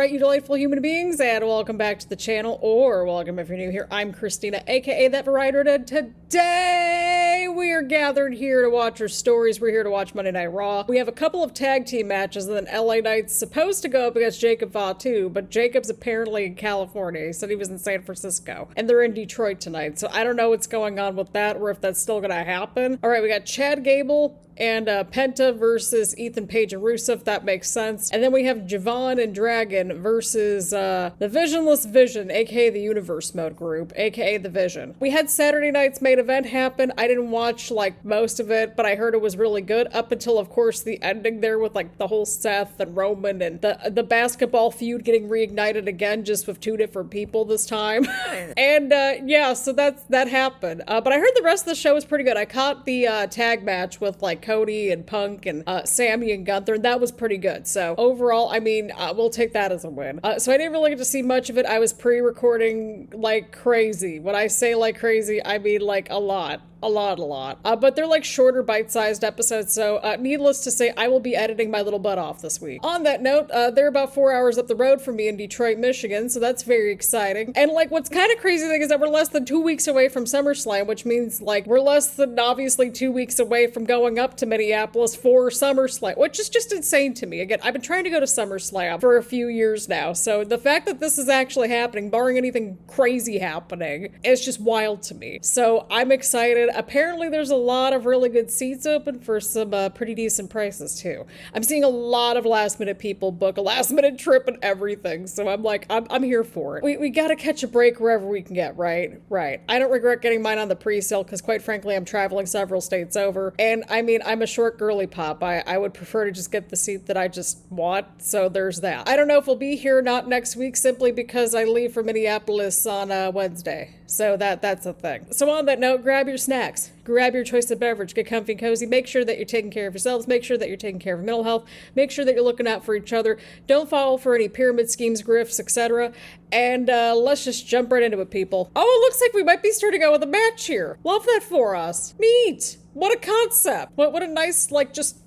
Alright, you delightful human beings, and welcome back to the channel, or welcome if you're new here. I'm Christina, aka That Variety, and today we are gathered here to watch our stories. We're here to watch Monday Night Raw. We have a couple of tag team matches, and then LA Knight's supposed to go up against Jacob Fatu, but Jacob's apparently in California. He said he was in San Francisco, and they're in Detroit tonight, so I don't know what's going on with that, or if that's still gonna happen. Alright, we got Chad Gable and Penta versus Ethan Page and Rusev. That makes sense. And then we have Javon and Dragon versus the Visionless Vision, aka the Universe Mode group, aka the Vision. We had Saturday night's main event happen. I didn't watch like most of it, but I heard it was really good up until, of course, the ending there with like the whole Seth and Roman and the basketball feud getting reignited again, just with two different people this time. And yeah, so that happened. But I heard the rest of the show was pretty good. I caught the tag match with like Cody and Punk and Sammy and Gunther, and that was pretty good. So overall, I mean, we'll take that as a win. So I didn't really get to see much of it. I was pre-recording like crazy. When I say like crazy, I mean like a lot. But they're like shorter bite-sized episodes, so needless to say, I will be editing my little butt off this week. On that note, they're about 4 hours up the road from me in Detroit, Michigan, so that's very exciting. And like what's kind of crazy thing is that we're less than 2 weeks away from SummerSlam, which means like we're less than obviously 2 weeks away from going up to Minneapolis for SummerSlam, which is just insane to me. Again, I've been trying to go to SummerSlam for a few years now, so the fact that this is actually happening, barring anything crazy happening, is just wild to me. So I'm excited. Apparently there's a lot of really good seats open for some pretty decent prices too. I'm seeing a lot of last minute people book a last minute trip and everything, so I'm like, I'm here for it. We gotta catch a break wherever we can get, right? I don't regret getting mine on the pre-sale because quite frankly I'm traveling several states over, and I mean I'm a short girly pop. I would prefer to just get the seat that I just want, so there's that. I don't know if we'll be here not next week simply because I leave for Minneapolis on Wednesday, so that's a thing. So on that note, grab your snacks. Grab your choice of beverage, get comfy and cozy, make sure that you're taking care of yourselves, make sure that you're taking care of mental health, make sure that you're looking out for each other, don't fall for any pyramid schemes, grifts, etc. And let's just jump right into it, people. Oh, it looks like we might be starting out with a match here. Love that for us. Neat. What a concept. What a nice, like, just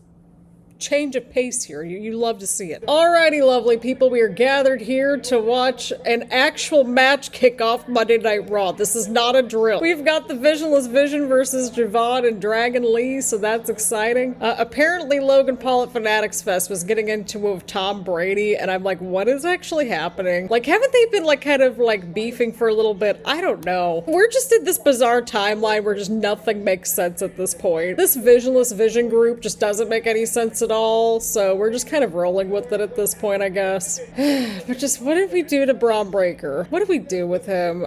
change of pace here. You love to see it. Alrighty, lovely people, we are gathered here to watch an actual match kick off Monday Night Raw. This is not a drill. We've got the Visionless Vision versus Javon and Dragon Lee, so that's exciting. Apparently Logan Paul at Fanatics Fest was getting into with Tom Brady, and I'm like, what is actually happening? Like, haven't they been like kind of like beefing for a little bit? I don't know. We're just in this bizarre timeline where just nothing makes sense at this point. This Visionless Vision group just doesn't make any sense at all, so we're just kind of rolling with it at this point, I guess. But just what did we do to Braun Breaker? What did we do with him?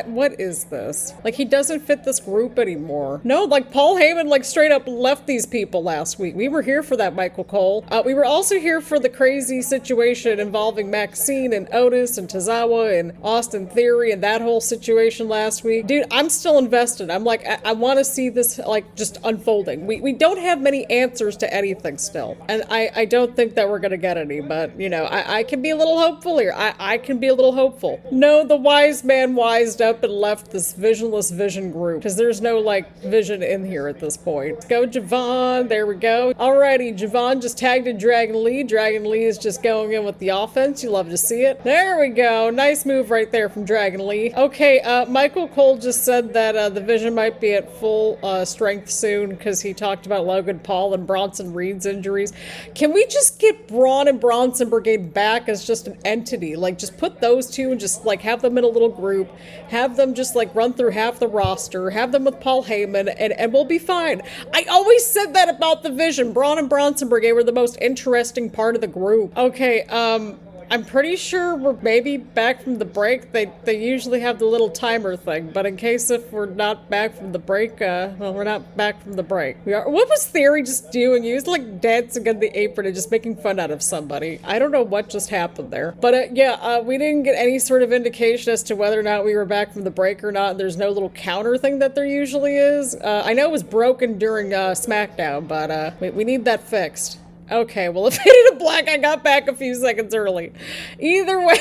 What is this? Like, he doesn't fit this group anymore. No, like Paul Heyman like straight up left these people last week. We were here for that, Michael Cole. We were also here for the crazy situation involving Maxine and Otis and Tozawa and Austin Theory and that whole situation last week. Dude, I'm still invested. I'm like, I want to see this like just unfolding. We don't have many answers to anything still. And I don't think that we're gonna get any, but you know, I can be a little hopeful here. I can be a little hopeful. No, the wise man wised up and left this Visionless Vision group because there's no like vision in here at this point. Let's go Javon, there we go. Alrighty, Javon just tagged in Dragon Lee. Dragon Lee is just going in with the offense. You love to see it. There we go. Nice move right there from Dragon Lee. Okay, Michael Cole just said that the Vision might be at full strength soon because he talked about Logan Paul and Bronson Reed's injuries. Can we just get Braun and Bronson Brigade back as just an entity? Like, just put those two and just, like, have them in a little group. Have them just, like, run through half the roster. Have them with Paul Heyman, and we'll be fine. I always said that about the Vision. Braun and Bronson Brigade were the most interesting part of the group. Okay, I'm pretty sure we're maybe back from the break. They usually have the little timer thing, but in case if we're not back from the break, well, we're not back from the break. We are. What was Theory just doing? He was like dancing on the apron and just making fun out of somebody. I don't know what just happened there. But yeah, we didn't get any sort of indication as to whether or not we were back from the break or not. There's no little counter thing that there usually is. I know it was broken during SmackDown, but we need that fixed. Okay, well, if it hit a black, I got back a few seconds early. Either way,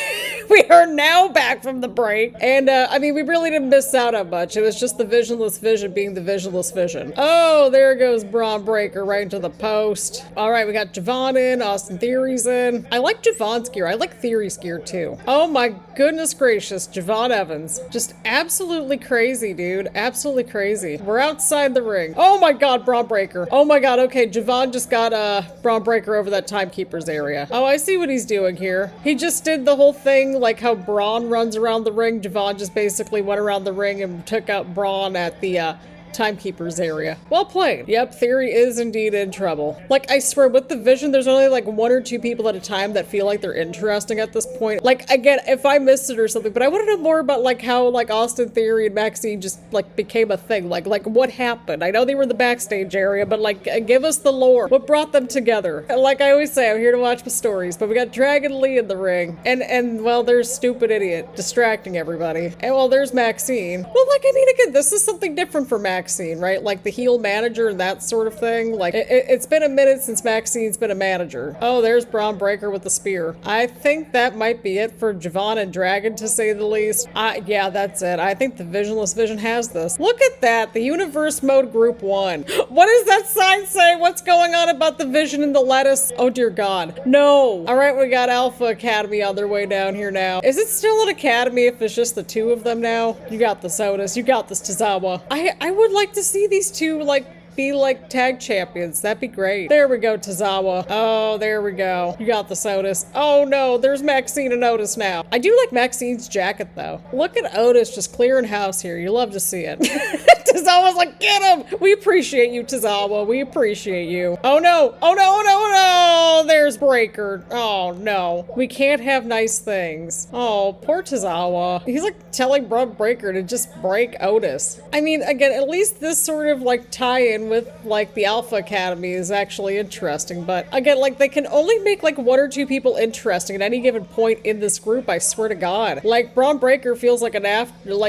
We are now back from the break. And, I mean, we really didn't miss out on much. It was just the Visionless Vision being the Visionless Vision. Oh, there goes Braun Breaker right into the post. All right, we got Javon in, Austin Theory's in. I like Javon's gear. I like Theory's gear, too. Oh, my goodness gracious. Javon Evans. Just absolutely crazy, dude. Absolutely crazy. We're outside the ring. Oh, my God, Braun Breaker. Oh, my God. Okay, Javon just got Braun Breaker over that Timekeeper's area. Oh, I see what he's doing here. He just did the whole thing like how Braun runs around the ring. Javon just basically went around the ring and took out Braun at the Timekeeper's area. Well played. Yep, Theory is indeed in trouble. Like, I swear, with the Vision, there's only like 1 or 2 people at a time that feel like they're interesting at this point. Like, again, if I missed it or something, but I want to know more about like how like Austin Theory and Maxine just like became a thing. Like what happened? I know they were in the backstage area, but like give us the lore. What brought them together? Like I always say, I'm here to watch the stories, but we got Dragon Lee in the ring, and well, there's Stupid Idiot distracting everybody, and well, there's Maxine. Well, like, I mean, again, this is something different for Maxine. Right? Like the heel manager and that sort of thing. Like it's been a minute since Maxine's been a manager. Oh, there's Braun Breaker with the spear. I think that might be it for Javon and Dragon, to say the least. Yeah, that's it. I think the Visionless Vision has this. Look at that. The Universe Mode Group 1. What does that sign say? What's going on about the Vision and the lettuce? Oh, dear God. No. All right, we got Alpha Academy on their way down here now. Is it still an academy if it's just the 2 of them now? You got this, Otis. You got this, Tozawa. I would like to see these 2 like be like tag champions. That'd be great. There we go, Tozawa. Oh, there we go. You got the Otis. Oh no, there's Maxine and Otis now. I do like Maxine's jacket though. Look at Otis just clearing house here. You love to see it. Tozawa's like, get him! We appreciate you, Tozawa. We appreciate you. Oh no! Oh no! Oh no! Oh no! There's Breaker. Oh no. We can't have nice things. Oh, poor Tozawa. He's like telling Braun Breaker to just break Otis. I mean, again, at least this sort of like tie-in with like the Alpha Academy is actually interesting, but again, like they can only make like 1 or 2 people interesting at any given point in this group, I swear to God. Like Braun Breaker feels like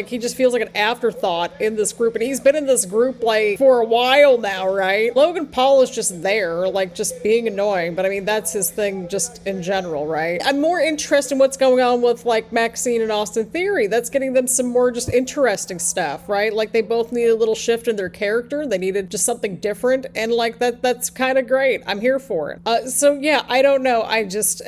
he just feels like an afterthought in this group, and he's been in this group like for a while now, right? Logan Paul is just there, like just being annoying, but I mean that's his thing just in general, right? I'm more interested in what's going on with like Maxine and Austin Theory. That's getting them some more just interesting stuff, right? Like they both need a little shift in their character. They needed just something different, and like that's kind of great. I'm here for it. So yeah, I don't know. I just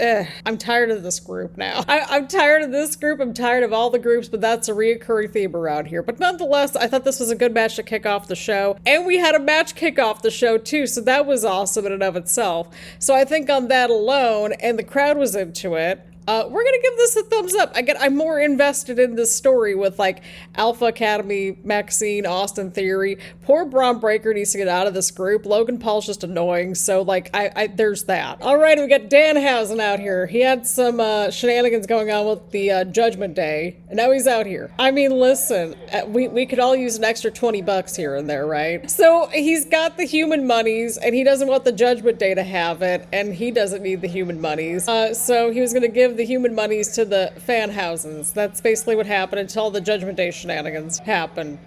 I'm tired of this group now. I'm tired of this group. I'm tired of all the groups, but that's a reoccurring theme around here. But nonetheless, I thought this was a good match to kick off the show, and we had a match kick off the show too, so that was awesome in and of itself. So I think on that alone, and the crowd was into it, we're gonna give this a thumbs up. Again, I'm more invested in this story with like Alpha Academy, Maxine, Austin Theory. Poor Braun Breaker needs to get out of this group. Logan Paul's just annoying, so like there's that. All right, we got Danhausen out here. He had some shenanigans going on with the Judgment Day, and now he's out here. I mean, listen, we could all use an extra $20 here and there, right? So he's got the human monies, and he doesn't want the Judgment Day to have it, and he doesn't need the human monies. So he was gonna give the human monies to the Fanhausens. That's basically what happened until the Judgment Day shenanigans happened.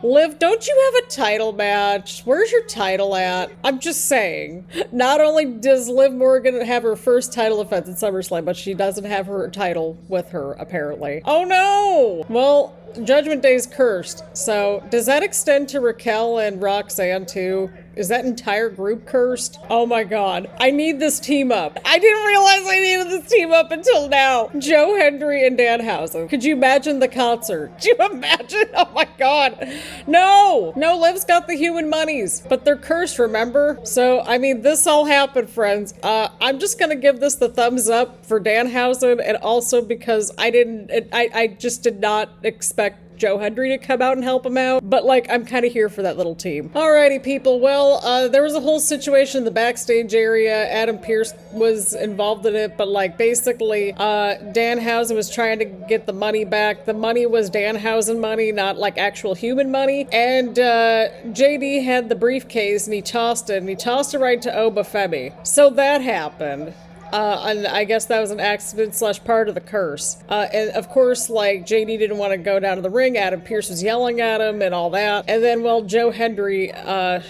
Liv, don't you have a title match? Where's your title at? I'm just saying. Not only does Liv Morgan have her first title defense at SummerSlam, but she doesn't have her title with her, apparently. Oh no! Well, Judgment Day's cursed. So, does that extend to Raquel and Roxanne too? Is that entire group cursed? Oh my God. I need this team up. I didn't realize I needed this team up until now. Joe Hendry and Danhausen. Could you imagine the concert? Could you imagine? Oh my God. No. No, Liv's got the human monies, but they're cursed, remember? So, I mean, this all happened, friends. I'm just gonna give this the thumbs up for Danhausen, and also because I just did not expect Joe Hendry to come out and help him out, but like I'm kind of here for that little team. Alrighty, people. Well, there was a whole situation in the backstage area. Adam Pearce was involved in it, but like basically Danhausen was trying to get the money back. The money was Danhausen money, not like actual human money, and JD had the briefcase and he tossed it right to Femi. So that happened. And I guess that was an accident / part of the curse. And of course, like, JD didn't want to go down to the ring. Adam Pearce was yelling at him and all that. And then, well, Joe Hendry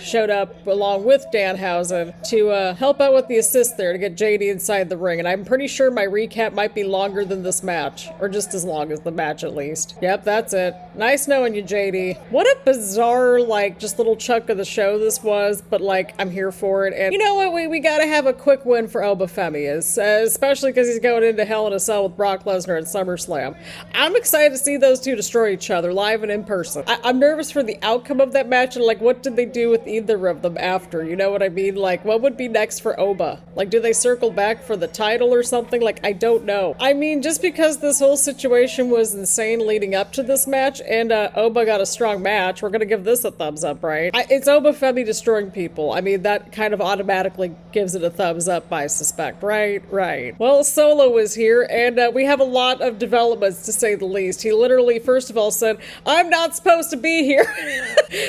showed up along with Danhausen to help out with the assist there to get JD inside the ring. And I'm pretty sure my recap might be longer than this match, or just as long as the match at least. Yep, that's it. Nice knowing you, JD. What a bizarre, like, just little chunk of the show this was, but, like, I'm here for it. And you know what? We gotta have a quick win for Femi, especially because he's going into Hell in a Cell with Brock Lesnar at SummerSlam. I'm excited to see those two destroy each other live and in person. I'm nervous for the outcome of that match, and, like, what did they do with either of them after? You know what I mean? Like, what would be next for Oba? Like, do they circle back for the title or something? Like, I don't know. I mean, just because this whole situation was insane leading up to this match, and Oba got a strong match, we're gonna give this a thumbs up, right? It's Femi destroying people. I mean, that kind of automatically gives it a thumbs up, I suspect, right? Right. Well, Solo is here, and we have a lot of developments, to say the least. He literally, first of all, said, "I'm not supposed to be here."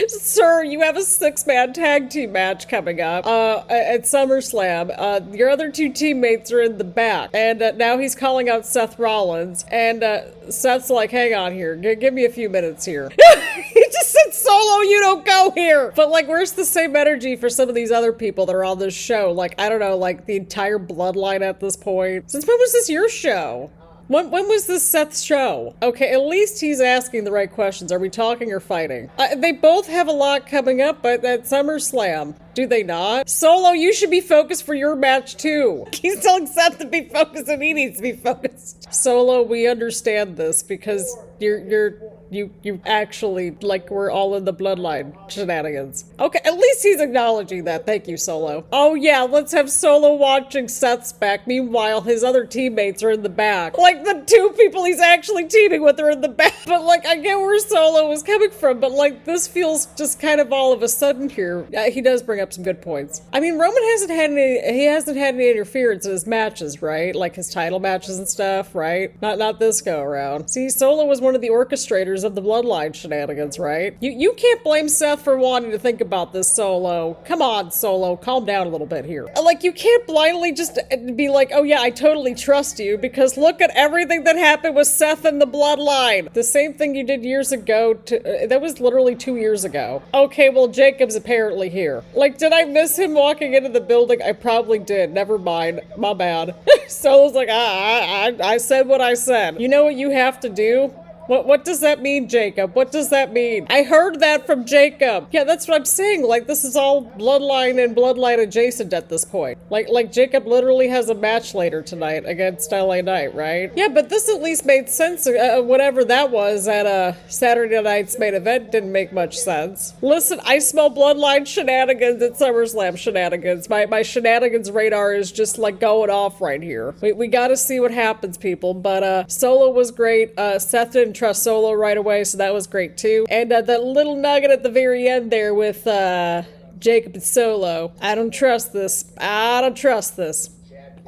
Sir, you have a 6-man tag team match coming up at SummerSlam. Your other 2 teammates are in the back, and now he's calling out Seth Rollins, and Seth's like, "Hang on here, give me a few minutes here." He just said, "Solo, you don't go here." But, like, where's the same energy for some of these other people that are on this show? Like, I don't know, like the entire Bloodline at this point. Since when was this your show? When was this Seth's show? Okay, at least he's asking the right questions. Are we talking or fighting? They both have a lot coming up at SummerSlam. Do they not? Solo, you should be focused for your match too. He's telling Seth to be focused and he needs to be focused. Solo, we understand this because you actually, like, we're all in the Bloodline shenanigans. Okay, at least he's acknowledging that. Thank you, Solo. Oh yeah, let's have Solo watching Seth's back. Meanwhile, his other teammates are in the back. Like, the 2 people he's actually teaming with are in the back. But, like, I get where Solo was coming from, but, like, this feels just kind of all of a sudden here. He does bring up some good points. I mean, Roman hasn't had any interference in his matches, right? Like his title matches and stuff, right? Not this go around. See, Solo was one of the orchestrators of the Bloodline shenanigans, right? You can't blame Seth for wanting to think about this, Solo. Come on, Solo, calm down a little bit here. Like, you can't blindly just be like, "Oh yeah, I totally trust you," because look at everything that happened with Seth and the Bloodline. The same thing you did years ago that was literally 2 years ago. Okay, well, Jacob's apparently here. Like, did I miss him walking into the building? I probably did. Never mind. My bad. Solo's like, I said what I said. You know what you have to do? What does that mean, Jacob? What does that mean? I heard that from Jacob. Yeah, that's what I'm saying. Like, this is all Bloodline and Bloodline adjacent at this point. Like Jacob literally has a match later tonight against LA Knight, right? Yeah, but this at least made sense. Whatever that was at Saturday night's main event didn't make much sense. Listen, I smell Bloodline shenanigans at SummerSlam shenanigans. My shenanigans radar is just, like, going off right here. We gotta see what happens, people. But Solo was great. Seth didn't trust Solo right away, so that was great too. And that little nugget at the very end there with Jacob and Solo. I don't trust this. I don't trust this.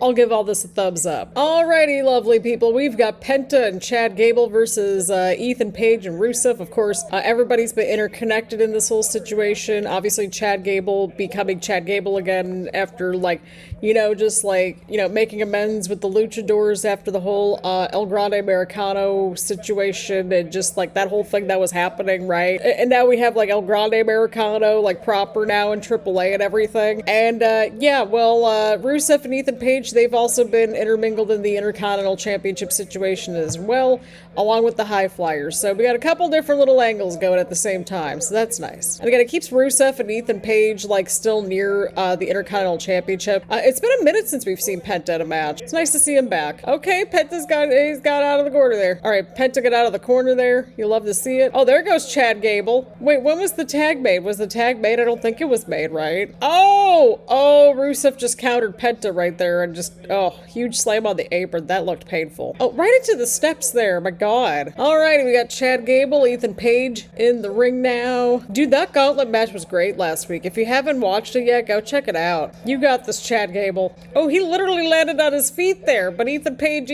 I'll give all this a thumbs up. Alrighty, lovely people. We've got Penta and Chad Gable versus Ethan Page and Rusev. Of course, everybody's been interconnected in this whole situation. Obviously, Chad Gable becoming Chad Gable again after, like, you know, just like, you know, making amends with the luchadors after the whole El Grande Americano situation and just like that whole thing that was happening, right? And now we have like El Grande Americano, like proper now in AAA and everything. And yeah, well, Rusev and Ethan Page, they've also been intermingled in the Intercontinental Championship situation as well, along with the High Flyers. So we got a couple different little angles going at the same time, so that's nice. And again, it keeps Rusev and Ethan Page like still near the Intercontinental Championship. It's been a minute since we've seen Penta in a match. It's nice to see him back. Okay, Penta's he's got out of the corner there. All right, Penta got out of the corner there. You love to see it. Oh, there goes Chad Gable. Wait, when was the tag made? Was the tag made? I don't think it was made, right? Oh, Rusev just countered Penta right there and just, huge slam on the apron. That looked painful. Oh, right into the steps there. My God. All right, we got Chad Gable, Ethan Page in the ring now. Dude, that gauntlet match was great last week. If you haven't watched it yet, go check it out. You got this, Chad Gable. Oh, he literally landed on his feet there, but Ethan Page.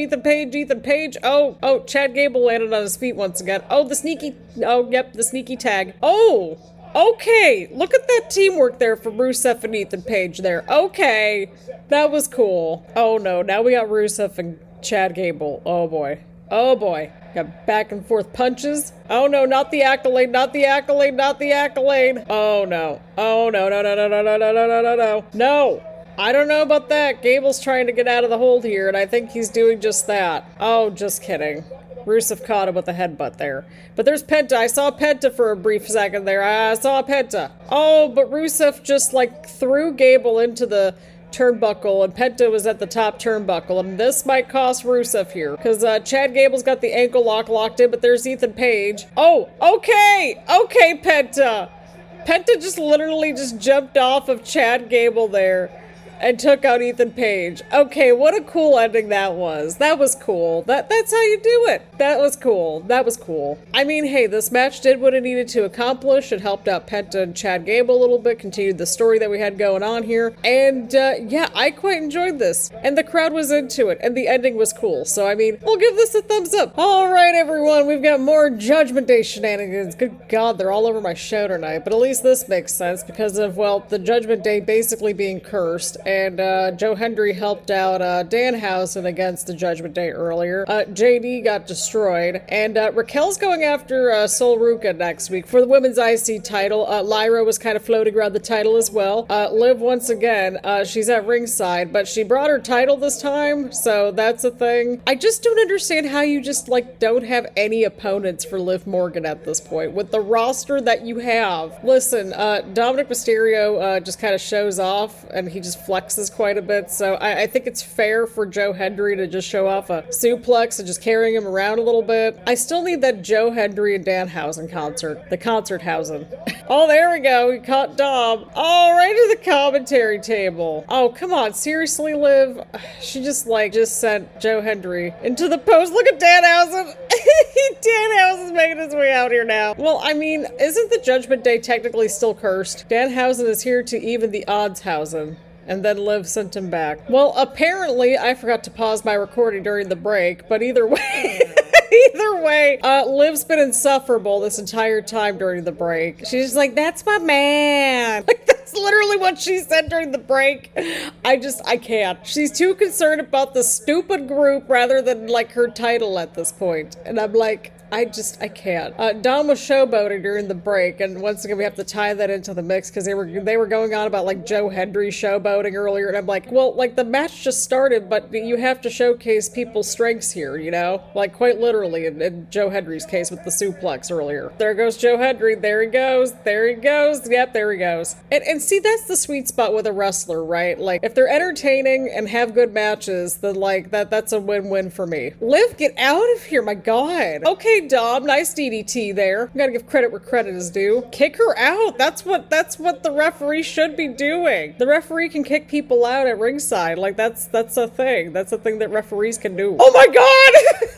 Oh, Chad Gable landed on his feet once again. Oh, the sneaky tag. Oh, Okay, look at that teamwork there from Rusev and Ethan Page there. Okay, that was cool. Oh no, now we got Rusev and Chad Gable. Oh boy. Oh boy. Got back and forth punches. Oh no, not the accolade, not the accolade, not the accolade. Oh no. Oh no, no, no, no, no, no, no, no, no, no, no. No. I don't know about that. Gable's trying to get out of the hold here, and I think he's doing just that. Oh, just kidding. Rusev caught him with a headbutt there. But there's Penta. I saw Penta for a brief second there. I saw Penta. Oh, but Rusev just like threw Gable into the turnbuckle, and Penta was at the top turnbuckle, and this might cost Rusev here, because Chad Gable's got the ankle lock locked in, but there's Ethan Page. Oh, okay! Okay, Penta! Penta just literally just jumped off of Chad Gable there and took out Ethan Page. Okay, what a cool ending that was. That was cool. That's how you do it. That was cool. That was cool. I mean, hey, this match did what it needed to accomplish. It helped out Penta and Chad Gable a little bit, continued the story that we had going on here. And yeah, I quite enjoyed this. And the crowd was into it. And the ending was cool. So, I mean, we'll give this a thumbs up. All right, everyone, we've got more Judgment Day shenanigans. Good God, they're all over my show tonight. But at least this makes sense because of, well, the Judgment Day basically being cursed. And Joe Hendry helped out Danhausen against the Judgment Day earlier. JD got destroyed. And Raquel's going after Sol Ruca next week for the women's IC title. Lyra was kind of floating around the title as well. Liv, once again, she's at ringside, but she brought her title this time, so that's a thing. I just don't understand how you just, like, don't have any opponents for Liv Morgan at this point with the roster that you have. Listen, Dominik Mysterio just kind of shows off, and he just flexes quite a bit, so I think it's fair for Joe Hendry to just show off a suplex and just carrying him around a little bit. I still need that Joe Hendry and Danhausen concert. The Concerthausen. Oh, there we go. We caught Dom. Oh, right to the commentary table. Oh, come on. Seriously, Liv? She just sent Joe Hendry into the post. Look at Danhausen. Danhausen's making his way out here now. Well, I mean, isn't the Judgment Day technically still cursed? Danhausen is here to even the oddshausen. And then Liv sent him back. Well, apparently, I forgot to pause my recording during the break, but either way... Either way, Liv's been insufferable this entire time during the break. She's just like, that's my man. Like, that's literally what she said during the break. I can't. She's too concerned about the stupid group rather than, like, her title at this point. And I'm like, I can't. Dom was showboating during the break, and once again we have to tie that into the mix because they were going on about like Joe Hendry showboating earlier, and I'm like, well, like the match just started, but you have to showcase people's strengths here, you know? Like quite literally in Joe Hendry's case with the suplex earlier. There goes Joe Hendry, there he goes, there he goes, yep, there he goes. And see, that's the sweet spot with a wrestler, right? Like if they're entertaining and have good matches, then like that's a win-win for me. Liv, get out of here, my God. Okay, Dom, nice DDT there. Gotta give credit where credit is due. Kick her out. That's what the referee should be doing. The referee can kick people out at ringside. Like that's a thing. That's a thing that referees can do. Oh my God!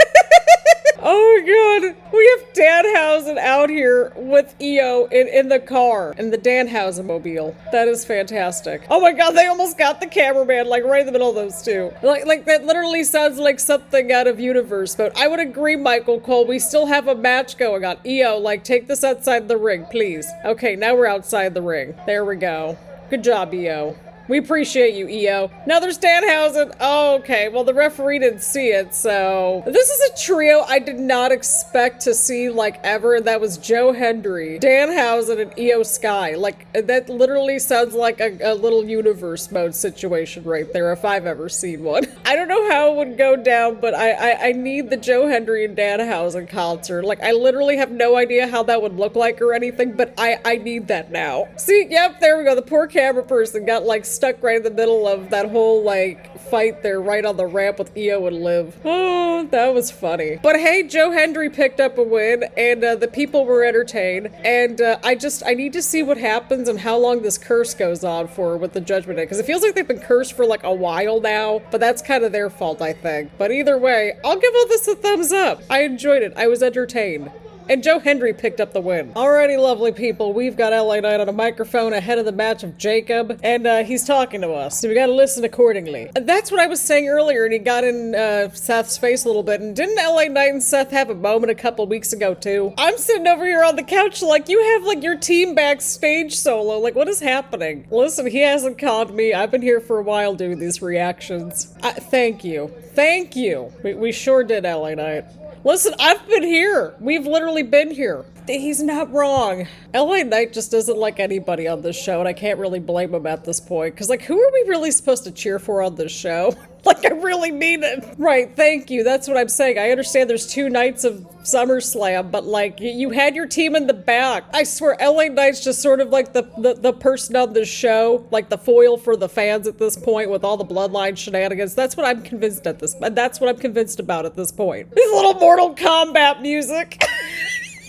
Oh my God. We have Danhausen out here with EO in the car, in the Danhausen mobile. That is fantastic. Oh my God, they almost got the cameraman like right in the middle of those two. Like that literally sounds like something out of Universe, but I would agree, Michael Cole. We still have a match going on. EO, like take this outside the ring, please. Okay, now we're outside the ring. There we go. Good job, EO. We appreciate you, EO. Now there's Danhausen. Oh, okay, well the referee didn't see it, so... This is a trio I did not expect to see, like, ever, and that was Joe Hendry, Danhausen, and EO Sky. Like, that literally sounds like a little Universe mode situation right there, if I've ever seen one. I don't know how it would go down, but I need the Joe Hendry and Danhausen concert. Like, I literally have no idea how that would look like or anything, but I need that now. See, yep, there we go. The poor camera person got, like, stuck right in the middle of that whole like fight there right on the ramp with EO and Liv. Oh, that was funny. But hey, Joe Hendry picked up a win and the people were entertained, and I need to see what happens and how long this curse goes on for with the Judgment Day, because it feels like they've been cursed for like a while now, but that's kind of their fault, I think. But either way, I'll give all this a thumbs up. I enjoyed it. I was entertained. And Joe Hendry picked up the win. Alrighty, lovely people, we've got LA Knight on a microphone ahead of the match of Jacob, and he's talking to us, so we gotta listen accordingly. That's what I was saying earlier, and he got in Seth's face a little bit, and didn't LA Knight and Seth have a moment a couple weeks ago too? I'm sitting over here on the couch like, you have like your team backstage solo, like what is happening? Listen, he hasn't called me. I've been here for a while doing these reactions. Thank you. Thank you. We sure did, LA Knight. Listen, I've been here. We've literally been here. He's not wrong. LA Knight just doesn't like anybody on this show, and I can't really blame him at this point. Because, like, who are we really supposed to cheer for on this show? Like, I really mean it. Right, thank you. That's what I'm saying. I understand there's 2 nights of SummerSlam, but, like, you had your team in the back. I swear, LA Knight's just sort of like the person on this show, like the foil for the fans at this point with all the Bloodline shenanigans. That's what I'm convinced that's what I'm convinced about at this point. This little Mortal Kombat music.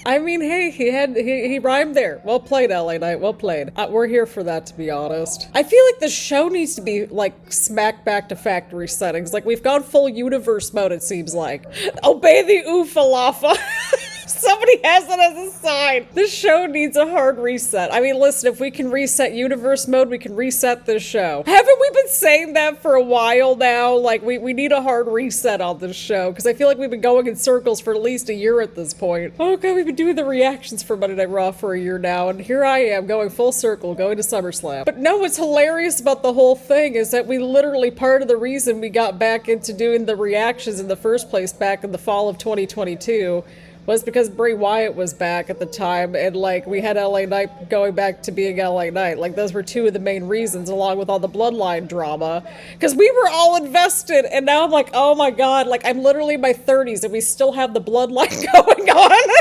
I mean, hey, he rhymed there. Well played, LA Knight. Well played. We're here for that, to be honest. I feel like the show needs to be, like, smack back to factory settings. Like, we've gone full universe mode, it seems like. Obey the Oofalafa. Somebody has it as a sign. This show needs a hard reset. I mean, listen, if we can reset universe mode, we can reset this show. Haven't we been saying that for a while now? Like, we need a hard reset on this show, because I feel like we've been going in circles for at least a year at this point. Oh god, we've been doing the reactions for Monday Night Raw for a year now, and here I am going full circle, going to SummerSlam. But no, what's hilarious about the whole thing is that we literally, part of the reason we got back into doing the reactions in the first place back in the fall of 2022 was because Bray Wyatt was back at the time, and like we had LA Knight going back to being LA Knight. Like those were 2 of the main reasons, along with all the Bloodline drama, because we were all invested. And now I'm like, oh my god, like I'm literally in my 30s and we still have the Bloodline going on.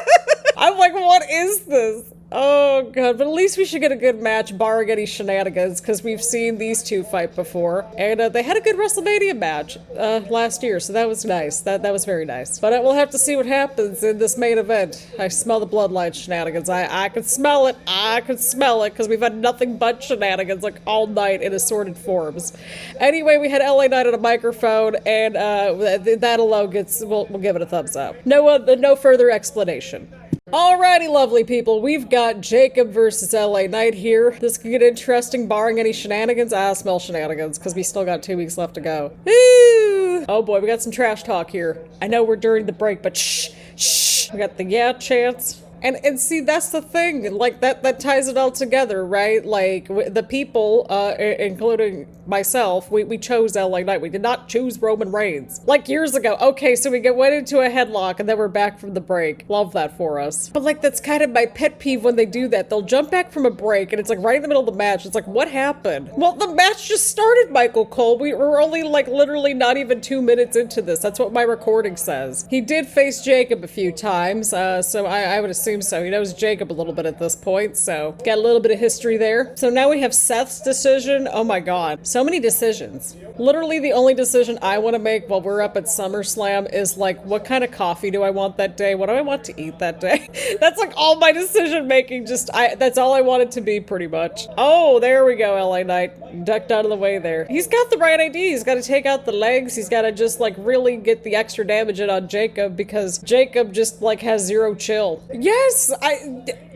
I'm like, what is this? Oh god, but at least we should get a good match, barring any shenanigans, because we've seen these 2 fight before, and they had a good WrestleMania match last year, so that was nice. That was very nice. But we'll have to see what happens in this main event. I smell the Bloodline shenanigans. I can smell it. I can smell it, because we've had nothing but shenanigans like all night in assorted forms. Anyway, we had LA Knight on a microphone, and that alone gets we'll give it a thumbs up. No further explanation. Alrighty, lovely people, we've got Jacob versus LA Knight here. This could get interesting, barring any shenanigans. I smell shenanigans, because we still got 2 weeks left to go. Woo! Oh boy, we got some trash talk here. I know we're during the break, but shh, shh. We got the yeah chants. And see, that's the thing, like, that ties it all together, right? Like, the people, including myself, we chose LA Knight. We did not choose Roman Reigns. Like, years ago. Okay, so we went into a headlock, and then we're back from the break. Love that for us. But, like, that's kind of my pet peeve when they do that. They'll jump back from a break, and it's, like, right in the middle of the match. It's like, what happened? Well, the match just started, Michael Cole. We were only, like, literally not even 2 minutes into this. That's what my recording says. He did face Jacob a few times, so I would assume so. He knows Jacob a little bit at this point, so got a little bit of history there. So now we have Seth's decision. Oh my god, so many decisions. Literally the only decision I want to make while we're up at SummerSlam is like, what kind of coffee do I want that day? What do I want to eat that day? That's like all my decision making. That's all I want it to be, pretty much. Oh, there we go, LA Knight. Ducked out of the way there. He's got the right idea. He's got to take out the legs. He's got to just like really get the extra damage in on Jacob, because Jacob just like has 0 chill. Yes,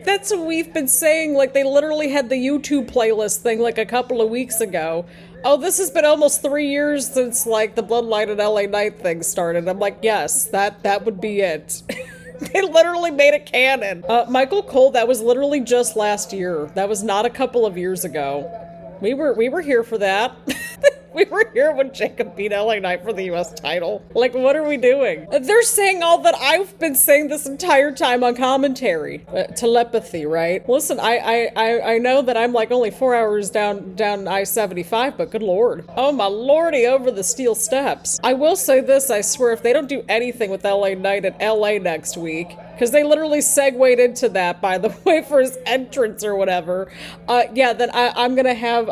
that's what we've been saying. Like, they literally had the YouTube playlist thing like a couple of weeks ago. Oh, this has been almost 3 years since like the Bloodline and LA Knight thing started. I'm like, yes, that would be it. They literally made it canon. Michael Cole, that was literally just last year. That was not a couple of years ago. We were here for that. We were here when Jacob beat LA Knight for the US title. Like, what are we doing? They're saying all that I've been saying this entire time on commentary. Telepathy, right? Listen, I know that I'm like only 4 hours down I-75, but good lord. Oh my lordy, over the steel steps. I will say this, I swear, if they don't do anything with LA Knight at LA next week, because they literally segued into that, by the way, for his entrance or whatever. Yeah, then I'm gonna have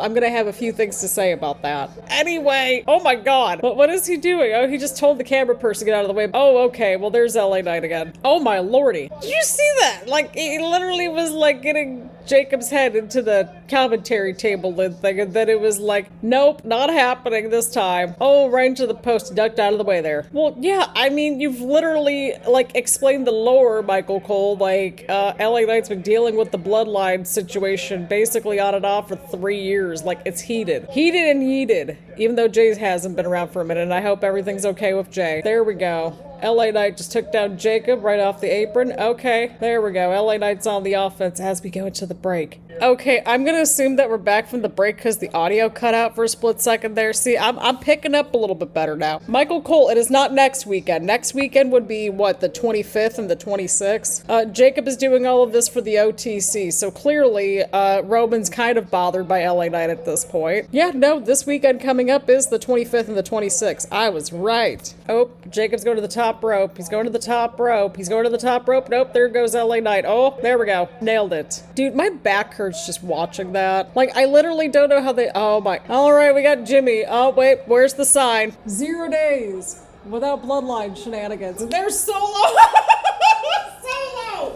a few things to say about that. Anyway, oh my god, what is he doing? Oh, he just told the camera person to get out of the way. Oh, okay, well there's LA Knight again. Oh my lordy, did you see that? Like, he literally was like getting Jacob's head into the commentary table lid thing, and then it was like, nope, not happening this time. Oh, right into the post, ducked out of the way there. Well, yeah, I mean, you've literally, like, explained the lore, Michael Cole. Like, LA Knight's been dealing with the Bloodline situation basically on and off for 3 years. Like, it's heated. Heated and yeeted. Even though Jay hasn't been around for a minute, and I hope everything's okay with Jay. There we go. LA Knight just took down Jacob right off the apron. Okay, there we go. LA Knight's on the offense as we go into the break. Okay, I'm gonna assume that we're back from the break because the audio cut out for a split second there. See, I'm picking up a little bit better now. Michael Cole, it is not next weekend. Next weekend would be, what, the 25th and the 26th? Jacob is doing all of this for the OTC, so clearly Roman's kind of bothered by LA Knight at this point. Yeah, no, this weekend coming up is the 25th and the 26th. I was right. Oh, Jacob's going to the top rope. He's going to the top rope. He's going to the top rope. Nope, there goes LA Knight. Oh, there we go. Nailed it. Dude, my back hurts just watching that. Like, I literally don't know how they... Oh my... Alright, we got Jimmy. Oh, wait, where's the sign? 0 days without Bloodline shenanigans. And there's Solo!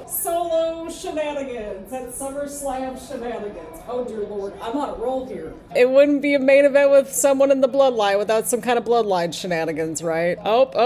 Solo shenanigans at SummerSlam shenanigans. Oh dear Lord, I'm on a roll here. It wouldn't be a main event with someone in the Bloodline without some kind of Bloodline shenanigans, right? Okay.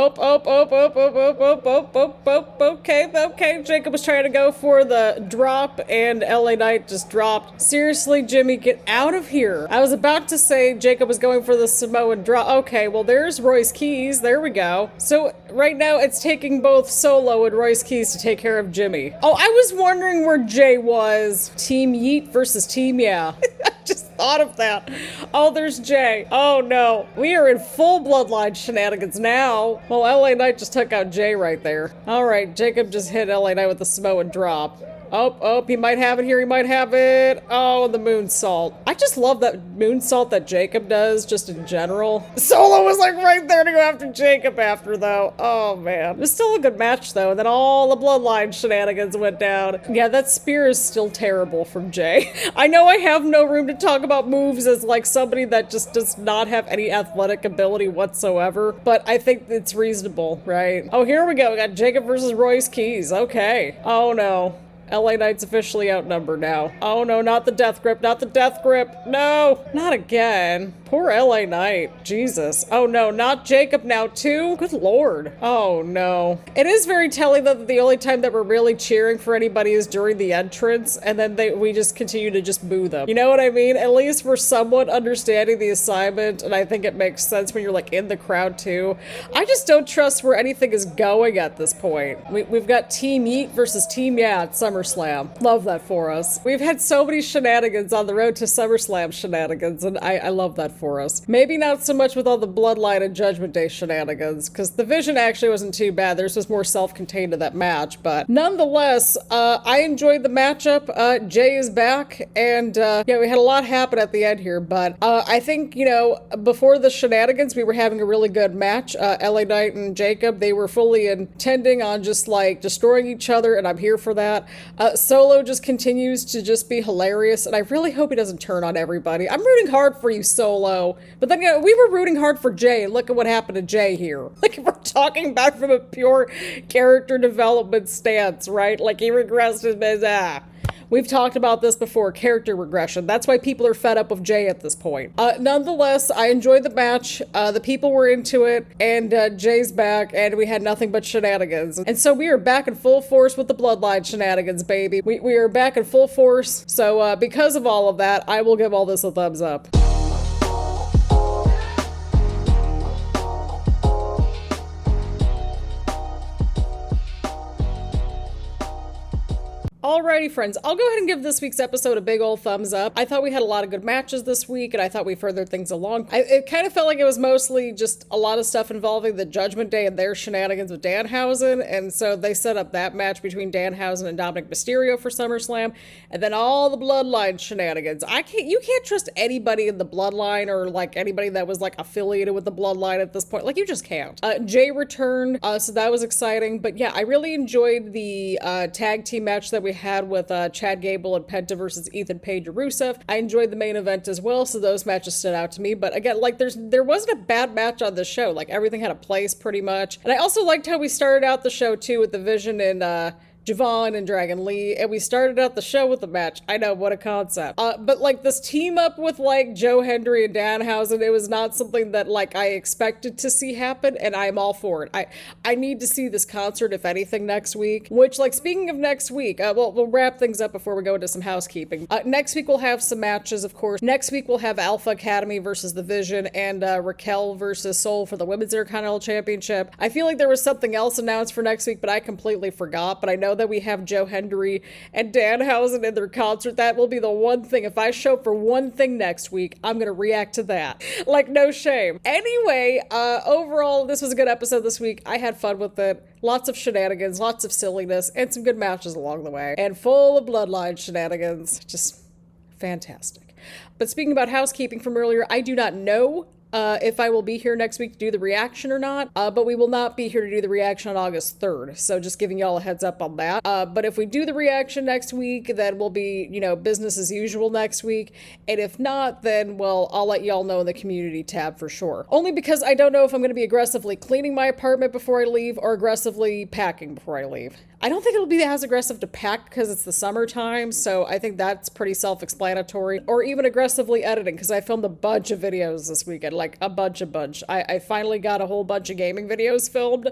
Jacob was trying to go for the drop and LA Knight just dropped. Seriously, Jimmy, get out of here. I was about to say Jacob was going for the Samoan drop. Okay, well there's Royce Keys. There we go. So right now it's taking both Solo and Royce Keys to take care of Jimmy. Oh, I was wondering where Jay was. Team Yeet versus Team Yeah. I just thought of that. Oh, there's Jay. Oh no. We are in full Bloodline shenanigans now. Well, LA Knight just took out Jay right there. Alright, Jacob just hit LA Knight with the Samoan drop. Oh, he might have it here, he might have it. Oh, the moonsault. I just love that moonsault that Jacob does, just in general. Solo was like right there to go after Jacob after, though. Oh, man. It was still a good match, though, and then all the Bloodline shenanigans went down. Yeah, that spear is still terrible from Jay. I know I have no room to talk about moves as, like, somebody that just does not have any athletic ability whatsoever, but I think it's reasonable, right? Oh, here we go. We got Jacob versus Royce Keys. Okay. Oh, no. LA Knight's officially outnumbered now. Oh no, not the death grip, not the death grip. No, not again. Poor LA Knight. Jesus. Oh no, not Jacob now too? Good Lord. Oh no. It is very telling that the only time that we're really cheering for anybody is during the entrance, and then we just continue to just boo them. You know what I mean? At least we're somewhat understanding the assignment, and I think it makes sense when you're like in the crowd too. I just don't trust where anything is going at this point. We've got Team Yeet versus Team Yeah at SummerSlam. Love that for us. We've had so many shenanigans on the road to SummerSlam shenanigans, and I love that for us. Maybe not so much with all the Bloodline and Judgment Day shenanigans, because the Vision actually wasn't too bad. Theirs was more self-contained to that match, but nonetheless, I enjoyed the matchup. Jay is back, and yeah, we had a lot happen at the end here, but I think, you know, before the shenanigans, we were having a really good match. LA Knight and Jacob, they were fully intending on just like destroying each other, and I'm here for that. Solo just continues to just be hilarious, and I really hope he doesn't turn on everybody. I'm rooting hard for you, Solo. But then, you know, we were rooting hard for Jay, and look at what happened to Jay here. Like, we're talking back from a pure character development stance, right? Like, he regressed his We've talked about this before, character regression. That's why people are fed up with Jay at this point. Nonetheless, I enjoyed the match. The people were into it, and Jay's back, and we had nothing but shenanigans. And so we are back in full force with the Bloodline shenanigans, baby. We are back in full force. So because of all of that, I will give all this a thumbs up. Alrighty, friends, I'll go ahead and give this week's episode a big old thumbs up. I thought we had a lot of good matches this week, and I thought we furthered things along. It kind of felt like it was mostly just a lot of stuff involving the Judgment Day and their shenanigans with Danhausen, and so they set up that match between Danhausen and Dominik Mysterio for SummerSlam, and then all the Bloodline shenanigans. You can't trust anybody in the Bloodline or like anybody that was like affiliated with the Bloodline at this point. Like, you just can't. Jay returned, so that was exciting, but yeah, I really enjoyed the tag team match that we had with Chad Gable and Penta versus Ethan Page and Rusev. I enjoyed the main event as well, so those matches stood out to me. But again, like there wasn't a bad match on the show. Like, everything had a place pretty much. And I also liked how we started out the show too with the Vision and Javon and Dragon Lee, and we started out the show with a match. I know, what a concept. But like this team up with like Joe Hendry and Danhausen, it was not something that like I expected to see happen, and I'm all for it. I need to see this concert, if anything, next week. Which, like, speaking of next week, we'll wrap things up before we go into some housekeeping. Next week we'll have some matches, of course. Next week we'll have Alpha Academy versus the Vision and Raquel versus Soul for the Women's Intercontinental Championship. I feel like there was something else announced for next week, but I completely forgot. But I know that we have Joe Hendry and Danhausen in their concert. That will be the one thing. If I show up for one thing next week, I'm gonna react to that. Like, no shame. Anyway, overall, this was a good episode this week. I had fun with it. Lots of shenanigans, lots of silliness, and some good matches along the way. And full of Bloodline shenanigans. Just fantastic. But speaking about housekeeping from earlier, I do not know if I will be here next week to do the reaction or not, but we will not be here to do the reaction on August 3rd, so just giving y'all a heads up on that. But if we do the reaction next week, then we'll be, you know, business as usual next week, and if not, then, well, I'll let y'all know in the community tab for sure. Only because I don't know if I'm going to be aggressively cleaning my apartment before I leave, or aggressively packing before I leave. I don't think it'll be as aggressive to pack because it's the summertime, so I think that's pretty self-explanatory. Or even aggressively editing, because I filmed a bunch of videos this weekend, like a bunch. I finally got a whole bunch of gaming videos filmed,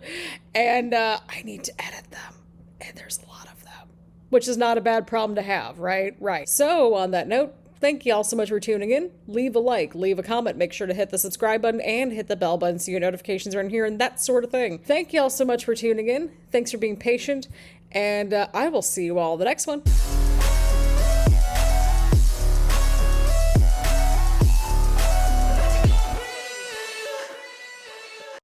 and I need to edit them, and there's a lot of them, which is not a bad problem to have, right? Right. So on that note, thank you all so much for tuning in. Leave a like, leave a comment, make sure to hit the subscribe button and hit the bell button so your notifications are in here and that sort of thing. Thank you all so much for tuning in. Thanks for being patient, and I will see you all the next one.